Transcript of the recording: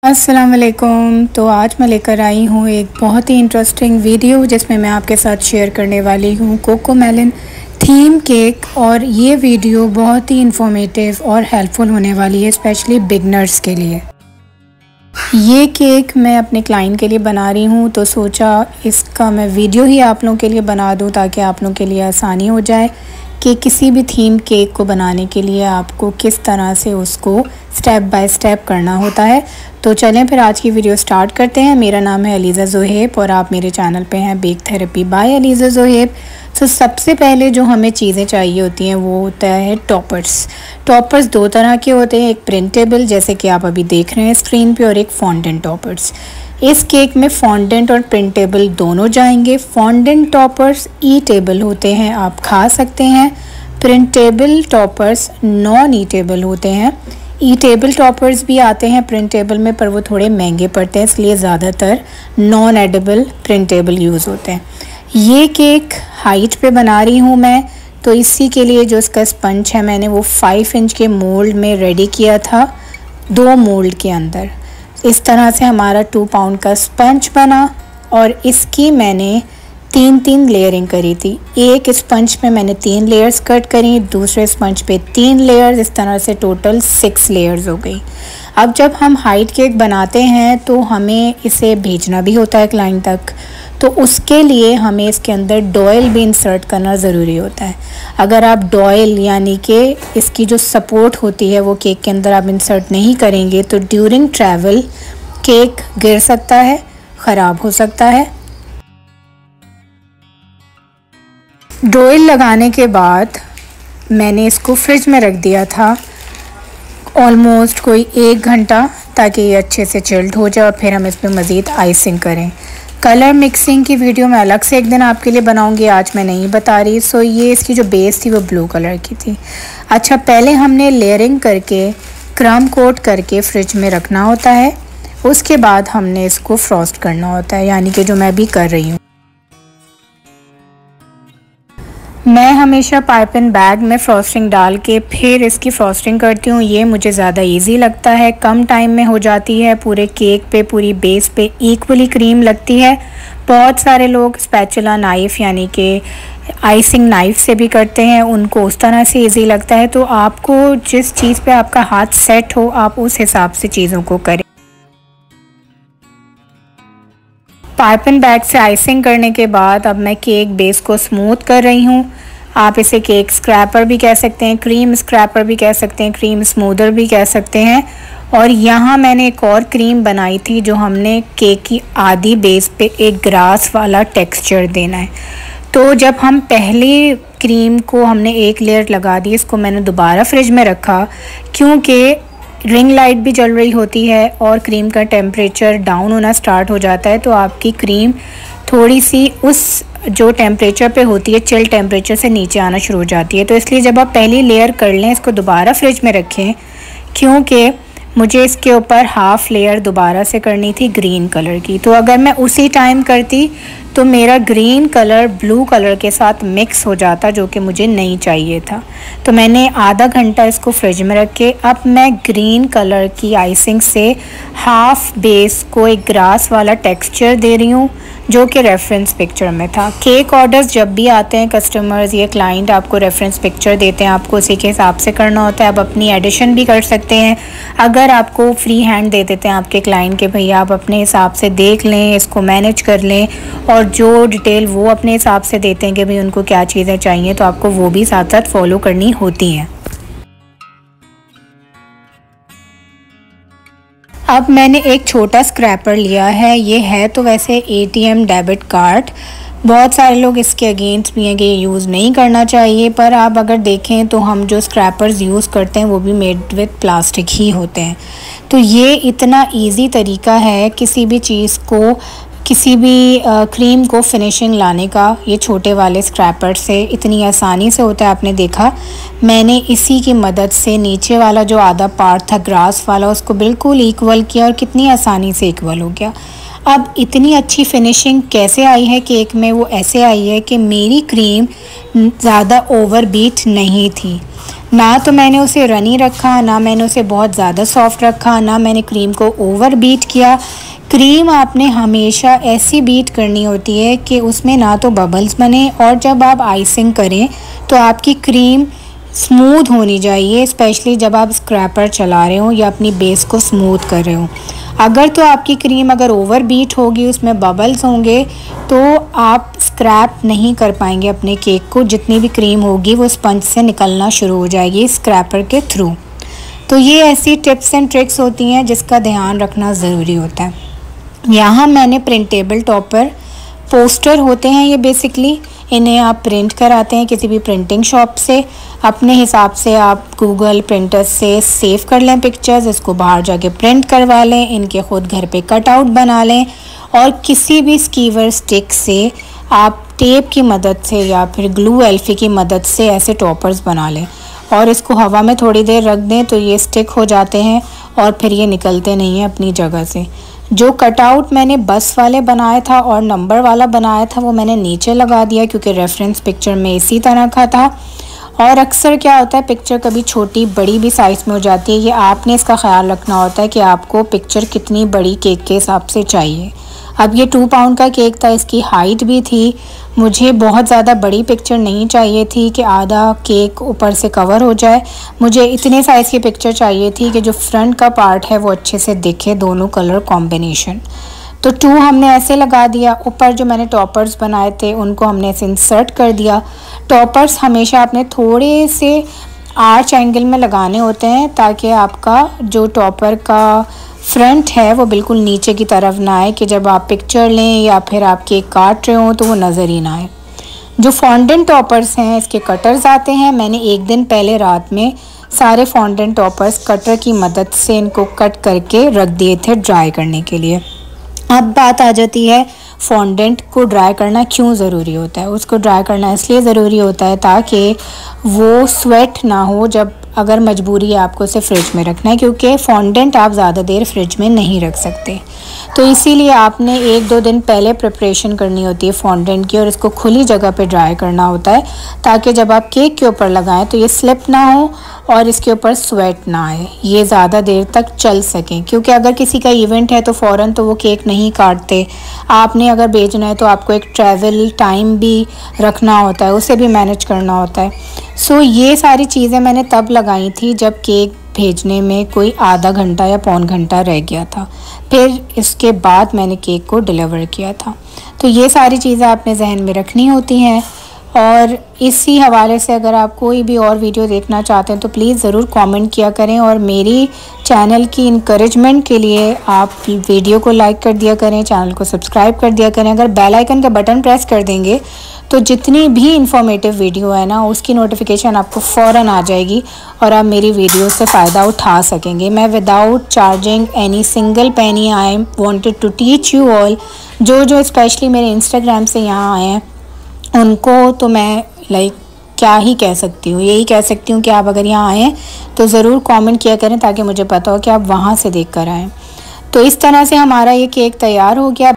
अस्सलाम वालेकुम। तो आज मैं लेकर आई हूँ एक बहुत ही इंटरेस्टिंग वीडियो जिसमें मैं आपके साथ शेयर करने वाली हूँ कोकोमेलन थीम केक। और ये वीडियो बहुत ही इंफॉर्मेटिव और हेल्पफुल होने वाली है, स्पेशली बिगनर्स के लिए। ये केक मैं अपने क्लाइंट के लिए बना रही हूँ, तो सोचा इसका मैं वीडियो ही आप लोगों के लिए बना दूँ ताकि आप लोगों के लिए आसानी हो जाए कि किसी भी थीम केक को बनाने के लिए आपको किस तरह से उसको स्टेप बाय स्टेप करना होता है। तो चलें फिर आज की वीडियो स्टार्ट करते हैं। मेरा नाम है अलीज़ा ज़ोहेब और आप मेरे चैनल पे हैं bake therapy by Aliza Zoheb. तो सबसे पहले जो हमें चीज़ें चाहिए होती हैं वो होता है टॉपर्स। टॉपर्स दो तरह के होते हैं, एक प्रिंटेबल जैसे कि आप अभी देख रहे हैं स्क्रीन पे, और एक फॉन्डेंट टॉपर्स। इस केक में फॉन्डेंट और प्रिंटेबल दोनों जाएंगे। फॉन्डेंट टॉपर्स ईटेबल होते हैं, आप खा सकते हैं। प्रिंटेबल टॉपर्स नॉन ईटेबल होते हैं। ईटेबल टॉपर्स भी आते हैं प्रिंटेबल में, पर वो थोड़े महंगे पड़ते हैं, इसलिए ज़्यादातर नॉन एडिबल प्रिंटेबल यूज़ होते हैं। ये केक हाइट पे बना रही हूँ मैं, तो इसी के लिए जो इसका स्पंज है मैंने वो 5 इंच के मोल्ड में रेडी किया था, 2 मोल्ड के अंदर। इस तरह से हमारा 2 पाउंड का स्पंज बना और इसकी मैंने 3 लेयरिंग करी थी। एक स्पंज पे मैंने 3 लेयर्स कट करी, दूसरे स्पंज पे 3 लेयर्स, इस तरह से टोटल 6 लेयर्स हो गई। अब जब हम हाइट केक बनाते हैं तो हमें इसे भेजना भी होता है क्लाइंट तक, तो उसके लिए हमें इसके अंदर डॉयल भी इंसर्ट करना ज़रूरी होता है। अगर आप डॉयल यानी कि इसकी जो सपोर्ट होती है वो केक के अंदर आप इंसर्ट नहीं करेंगे तो ड्यूरिंग ट्रैवल केक गिर सकता है, ख़राब हो सकता है। डॉयल लगाने के बाद मैंने इसको फ्रिज में रख दिया था ऑलमोस्ट कोई 1 घंटा, ताकि ये अच्छे से चिल्ड हो जाए और फिर हम इस पर मज़ीद आइसिंग करें। कलर मिक्सिंग की वीडियो मैं अलग से एक दिन आपके लिए बनाऊंगी, आज मैं नहीं बता रही। सो ये इसकी जो बेस थी वो ब्लू कलर की थी। अच्छा, पहले हमने लेयरिंग करके क्रम कोट करके फ्रिज में रखना होता है, उसके बाद हमने इसको फ्रॉस्ट करना होता है, यानी कि जो मैं भी कर रही हूँ। मैं हमेशा पाइपिंग बैग में फ्रॉस्टिंग डाल के फिर इसकी फ्रॉस्टिंग करती हूँ। ये मुझे ज़्यादा इजी लगता है, कम टाइम में हो जाती है, पूरे केक पे पूरी बेस पे इक्वली क्रीम लगती है। बहुत सारे लोग स्पैचुला नाइफ़ यानी कि आइसिंग नाइफ़ से भी करते हैं, उनको उस तरह से इजी लगता है। तो आपको जिस चीज़ पे आपका हाथ सेट हो आप उस हिसाब से चीज़ों को करें। पाइपिंग बैग से आइसिंग करने के बाद अब मैं केक बेस को स्मूथ कर रही हूँ। आप इसे केक स्क्रैपर भी कह सकते हैं, क्रीम स्क्रैपर भी कह सकते हैं, क्रीम स्मूदर भी कह सकते हैं। और यहाँ मैंने एक और क्रीम बनाई थी जो हमने केक की आधी बेस पे एक ग्रास वाला टेक्सचर देना है। तो जब हम पहली क्रीम को हमने एक लेयर लगा दी, इसको मैंने दोबारा फ्रिज में रखा क्योंकि रिंग लाइट भी जल रही होती है और क्रीम का टेम्परेचर डाउन होना स्टार्ट हो जाता है, तो आपकी क्रीम थोड़ी सी उस जो टेम्परेचर पे होती है चिल टेम्परेचर से नीचे आना शुरू हो जाती है। तो इसलिए जब आप पहली लेयर कर लें इसको दोबारा फ्रिज में रखें, क्योंकि मुझे इसके ऊपर हाफ़ लेयर दोबारा से करनी थी ग्रीन कलर की। तो अगर मैं उसी टाइम करती तो मेरा ग्रीन कलर ब्लू कलर के साथ मिक्स हो जाता, जो कि मुझे नहीं चाहिए था। तो मैंने आधा घंटा इसको फ्रिज में रख के अब मैं ग्रीन कलर की आइसिंग से हाफ़ बेस को एक ग्रास वाला टेक्सचर दे रही हूँ जो कि रेफरेंस पिक्चर में था। केक ऑर्डर्स जब भी आते हैं कस्टमर्स या क्लाइंट आपको रेफरेंस पिक्चर देते हैं, आपको उसी के हिसाब से करना होता है। आप अपनी एडिशन भी कर सकते हैं। अगर आपको फ्री हैंड दे देते हैं आपके क्लाइंट के भैया आप अपने हिसाब से देख लें, इसको मैनेज कर लें, और जो डिटेल वो अपने हिसाब से देते हैं कि भाई उनको क्या चीज़ें चाहिए, तो आपको वो भी साथ साथ फॉलो करनी होती हैं। अब मैंने एक छोटा स्क्रैपर लिया है, ये है तो वैसे ATM डेबिट कार्ड। बहुत सारे लोग इसके अगेंस्ट भी हैं कि ये यूज़ नहीं करना चाहिए, पर आप अगर देखें तो हम जो स्क्रैपर्स यूज़ करते हैं वो भी मेड विद प्लास्टिक ही होते हैं। तो ये इतना इजी तरीका है किसी भी चीज़ को, किसी भी क्रीम को फिनिशिंग लाने का, ये छोटे वाले स्क्रैपर से इतनी आसानी से होता है। आपने देखा मैंने इसी की मदद से नीचे वाला जो आधा पार्ट था ग्रास वाला उसको बिल्कुल इक्वल किया और कितनी आसानी से इक्वल हो गया। अब इतनी अच्छी फिनिशिंग कैसे आई है केक में, वो ऐसे आई है कि मेरी क्रीम ज़्यादा ओवर बीट नहीं थी। ना तो मैंने उसे रनी रखा, ना मैंने उसे बहुत ज़्यादा सॉफ्ट रखा, ना मैंने क्रीम को ओवर बीट किया। क्रीम आपने हमेशा ऐसी बीट करनी होती है कि उसमें ना तो बबल्स बने, और जब आप आइसिंग करें तो आपकी क्रीम स्मूथ होनी चाहिए, स्पेशली जब आप स्क्रैपर चला रहे हो या अपनी बेस को स्मूथ कर रहे हो। अगर तो आपकी क्रीम अगर ओवर बीट होगी, उसमें बबल्स होंगे, तो आप स्क्रैप नहीं कर पाएंगे अपने केक को। जितनी भी क्रीम होगी वो स्पंज से निकलना शुरू हो जाएगी स्क्रैपर के थ्रू। तो ये ऐसी टिप्स एंड ट्रिक्स होती हैं जिसका ध्यान रखना ज़रूरी होता है। यहाँ मैंने प्रिंटेबल टॉपर, पोस्टर होते हैं ये बेसिकली, इन्हें आप प्रिंट कराते हैं किसी भी प्रिंटिंग शॉप से। अपने हिसाब से आप गूगल प्रिंटर से सेव कर लें पिक्चर्स, इसको बाहर जाके प्रिंट करवा लें, इनके ख़ुद घर पे कटआउट बना लें, और किसी भी स्कीवर स्टिक से आप टेप की मदद से या फिर ग्लू एल्फी की मदद से ऐसे टॉपर्स बना लें, और इसको हवा में थोड़ी देर रख दें तो ये स्टिक हो जाते हैं और फिर ये निकलते नहीं हैं अपनी जगह से। जो कटआउट मैंने बस वाले बनाया था और नंबर वाला बनाया था वो मैंने नीचे लगा दिया, क्योंकि रेफरेंस पिक्चर में इसी तरह का था। और अक्सर क्या होता है, पिक्चर कभी छोटी बड़ी भी साइज़ में हो जाती है। ये आपने इसका ख्याल रखना होता है कि आपको पिक्चर कितनी बड़ी केक के हिसाब से चाहिए। अब ये 2 पाउंड का केक था, इसकी हाइट भी थी। मुझे बहुत ज़्यादा बड़ी पिक्चर नहीं चाहिए थी कि आधा केक ऊपर से कवर हो जाए। मुझे इतने साइज़ की पिक्चर चाहिए थी कि जो फ्रंट का पार्ट है वो अच्छे से दिखे, दोनों कलर कॉम्बिनेशन। तो 2 हमने ऐसे लगा दिया। ऊपर जो मैंने टॉपर्स बनाए थे उनको हमने ऐसे इंसर्ट कर दिया। टॉपर्स हमेशा आपने थोड़े से आर्च एंगल में लगाने होते हैं ताकि आपका जो टॉपर का फ्रंट है वो बिल्कुल नीचे की तरफ ना आए, कि जब आप पिक्चर लें या फिर आप केक काट रहे हो तो वो नज़र ही ना आए। जो फॉन्डेंट टॉपर्स हैं इसके कटर्स आते हैं। मैंने एक दिन पहले रात में सारे फॉन्डेंट टॉपर्स कटर की मदद से इनको कट करके रख दिए थे ड्राई करने के लिए। अब बात आ जाती है फॉन्डेंट को ड्राई करना क्यों ज़रूरी होता है। उसको ड्राई करना इसलिए ज़रूरी होता है ताकि वो स्वेट ना हो जब अगर मजबूरी है आपको उसे फ्रिज में रखना है, क्योंकि फॉन्डेंट आप ज़्यादा देर फ्रिज में नहीं रख सकते। तो इसीलिए आपने 1-2 दिन पहले प्रिपरेशन करनी होती है फॉन्डेंट की, और इसको खुली जगह पे ड्राई करना होता है ताकि जब आप केक के ऊपर लगाएं तो ये स्लिप ना हो और इसके ऊपर स्वेट ना आए, ये ज़्यादा देर तक चल सकें। क्योंकि अगर किसी का इवेंट है तो फ़ौरन तो वो केक नहीं काटते। आपने अगर भेजना है तो आपको एक ट्रैवल टाइम भी रखना होता है, उसे भी मैनेज करना होता है। सो ये सारी चीज़ें मैंने तब लगाई थी जब केक भेजने में कोई आधा घंटा या पौन घंटा रह गया था। फिर इसके बाद मैंने केक को डिलीवर किया था। तो ये सारी चीज़ें आपने जहन में रखनी होती हैं। और इसी हवाले से अगर आप कोई भी और वीडियो देखना चाहते हैं तो प्लीज़ ज़रूर कमेंट किया करें, और मेरी चैनल की इंकरेजमेंट के लिए आप वीडियो को लाइक कर दिया करें, चैनल को सब्सक्राइब कर दिया करें। अगर बेल आइकन का बटन प्रेस कर देंगे तो जितनी भी इंफॉर्मेटिव वीडियो है ना उसकी नोटिफिकेशन आपको फ़ौरन आ जाएगी और आप मेरी वीडियो से फ़ायदा उठा सकेंगे। मैं without charging any single penny I wanted to teach you all. जो स्पेशली मेरे इंस्टाग्राम से यहाँ आए हैं उनको तो मैं क्या ही कह सकती हूँ, यही कह सकती हूँ कि आप अगर यहाँ आएँ तो ज़रूर कमेंट किया करें ताकि मुझे पता हो कि आप वहाँ से देख कर आएँ। तो इस तरह से हमारा ये केक तैयार हो गया।